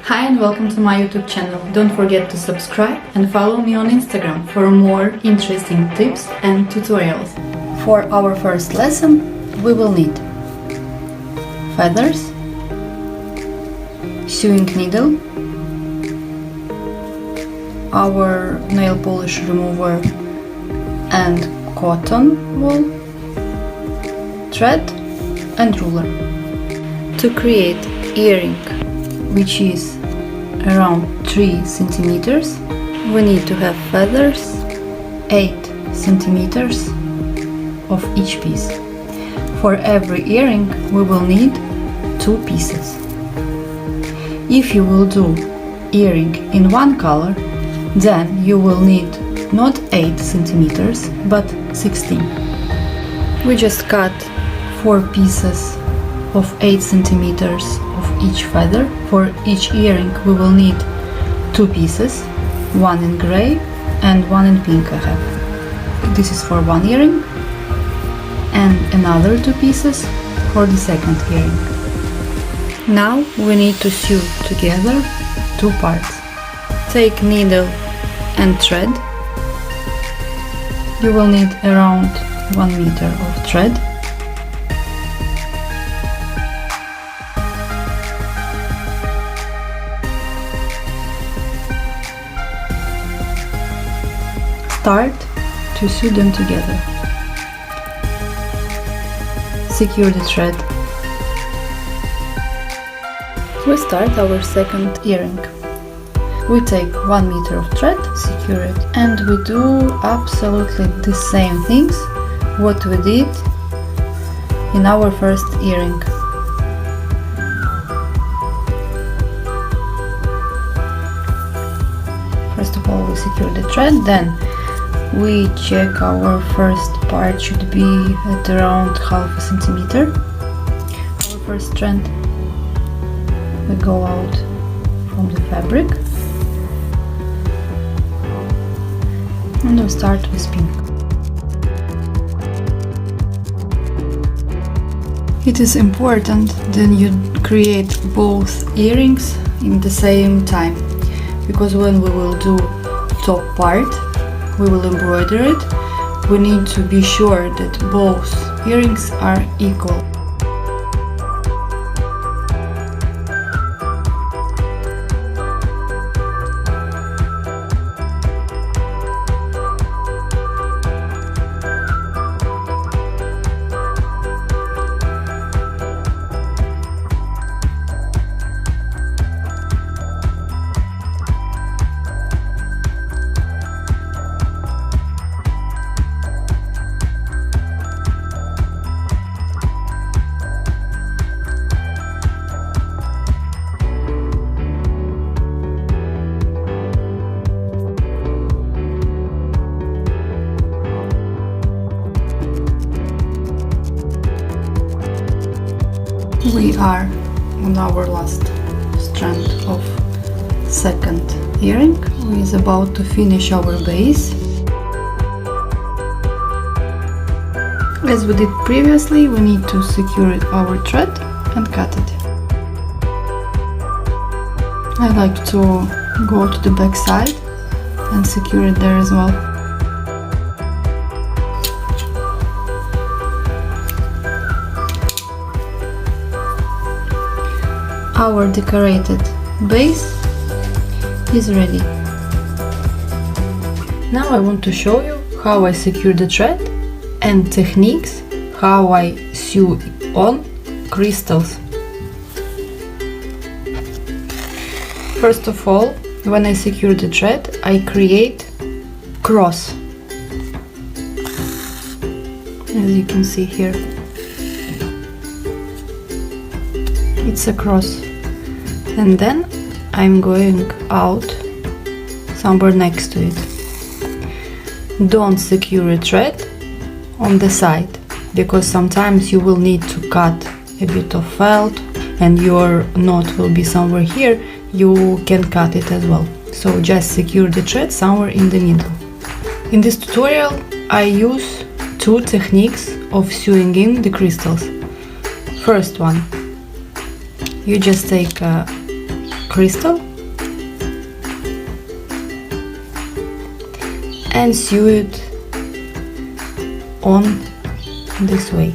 Hi and welcome to my YouTube channel. Don't forget to subscribe and follow me on Instagram for more interesting tips and tutorials. For our first lesson, we will need feathers, sewing needle, our nail polish remover and cotton wool, thread and ruler. To create earring, which is around 3 centimeters, we need to have feathers 8 centimeters of each piece. For every earring we will need 2 pieces. If you will do earring in one color, then you will need not 8 centimeters but 16. We just cut 4 pieces of 8 centimeters of each feather. For each earring we will need 2 pieces, one in gray and one in pink I have. This is for one earring and another 2 pieces for the second earring. Now we need to sew together 2 parts. Take needle and thread. You will need around 1 meter of thread. Start to sew them together. Secure the thread. We start our second earring. We take 1 meter of thread, secure it, and we do absolutely the same things what we did in our first earring. First of all we secure the thread, then we check our first part should be at around half a centimeter. Our first strand. We go out from the fabric and we start with pink. It is important that you create both earrings in the same time, because when we will do top part, we will embroider it, we need to be sure that both earrings are equal. We are on our last strand of second earring. We is about to finish our base. As we did previously, we need to secure our thread and cut it. I like to go to the back side and secure it there as well. Our decorated base is ready. Now I want to show you how I secure the thread and techniques how I sew on crystals. First of all, when I secure the thread, I create cross, as you can see here. It's a cross. And then I'm going out somewhere next to it. Don't secure a thread on the side, because sometimes you will need to cut a bit of felt and your knot will be somewhere here. You can cut it as well. So just secure the thread somewhere in the middle. In this tutorial I use 2 techniques of sewing in the crystals. First one, you just take a crystal and sew it on this way.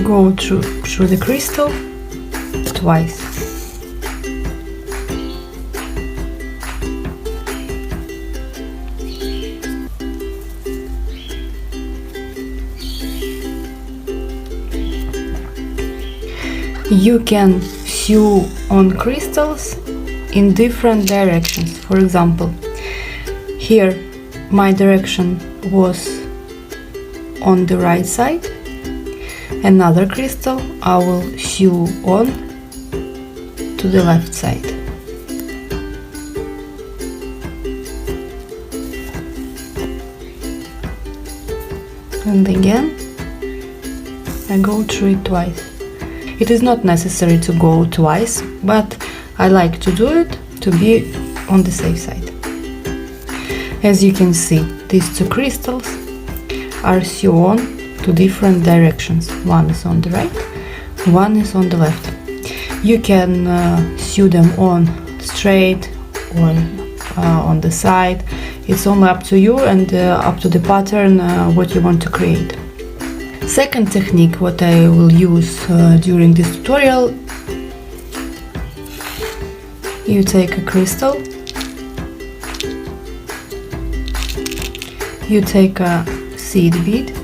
Go through the crystal twice. You can sew on crystals in different directions. For example, here my direction was on the right side. Another crystal I will sew on to the left side. And again I go through it twice. It is not necessary to go twice, but I like to do it to be on the safe side. As you can see, these two crystals are sewn to different directions. One is on the right, one is on the left. You can sew them on straight or on the side. It's only up to you and up to the pattern what you want to create. Second technique what I will use during this tutorial, you take a crystal, you take a seed bead,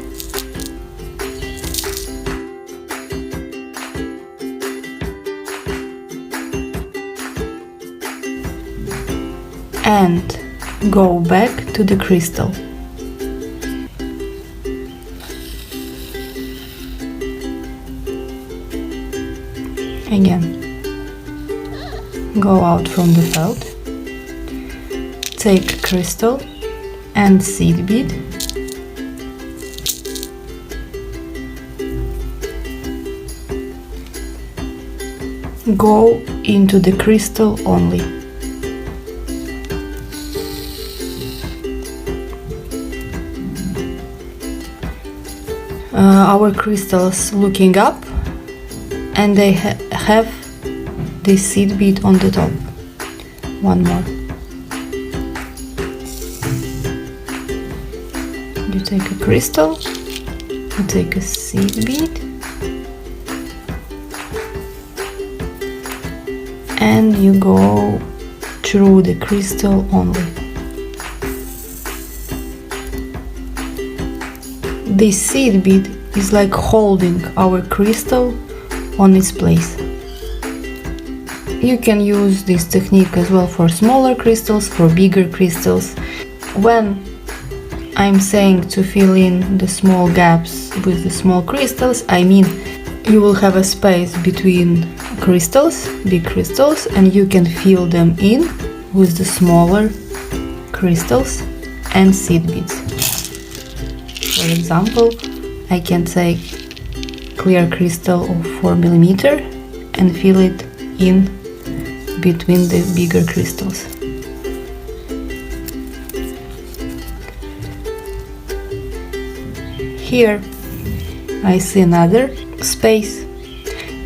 and go back to the crystal. Again, go out from the felt, take crystal and seed bead, go into the crystal only. Our crystals looking up and they have this seed bead on the top. One more. You take a crystal, you take a seed bead, and you go through the crystal only. This seed bead is like holding our crystal on its place. You can use this technique as well for smaller crystals, for bigger crystals. When I'm saying to fill in the small gaps with the small crystals, I mean you will have a space between crystals, big crystals, and you can fill them in with the smaller crystals and seed beads. For example, I can take clear crystal of 4mm and fill it in between the bigger crystals. Here I see another space,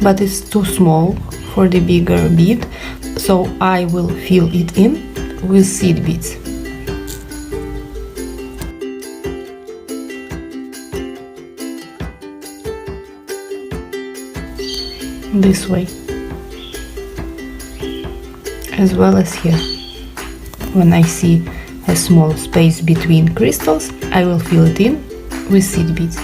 but it's too small for the bigger bead, so I will fill it in with seed beads. This way, as well as here. When I see a small space between crystals, I will fill it in with seed beads.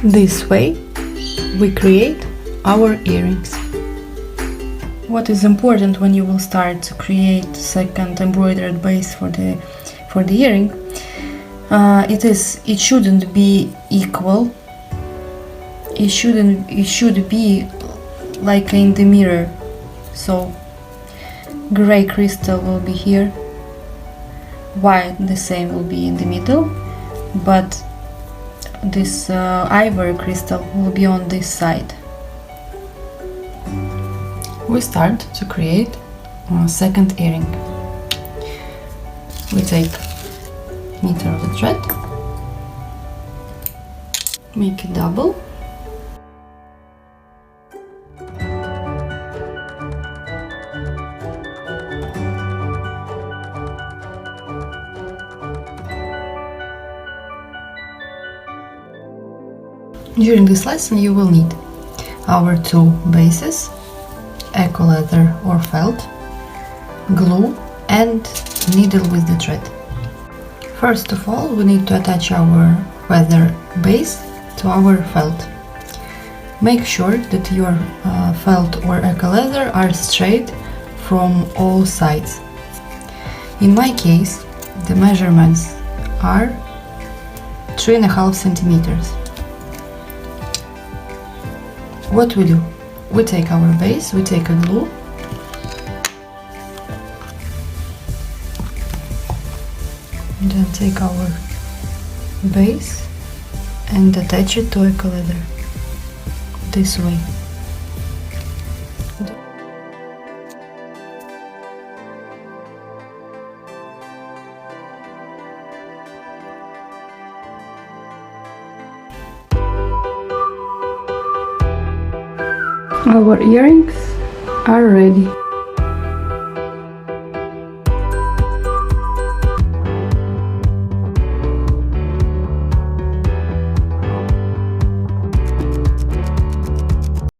This way we create our earrings. What is important when you will start to create second embroidered base for the earring, it shouldn't be equal. It should be like in the mirror. So gray crystal will be here, white the same will be in the middle, but this ivory crystal will be on this side. We start to create a second earring. We take meter of the thread, make a double, During this lesson you will need our two bases, eco leather or felt, glue and needle with the thread. First of all, we need to attach our leather base to our felt. Make sure that your felt or eco leather are straight from all sides. In my case, the measurements are 3.5 centimeters. What we do? We take our base, we take a glue, and then take our base and attach it to eco leather this way. Our earrings are ready.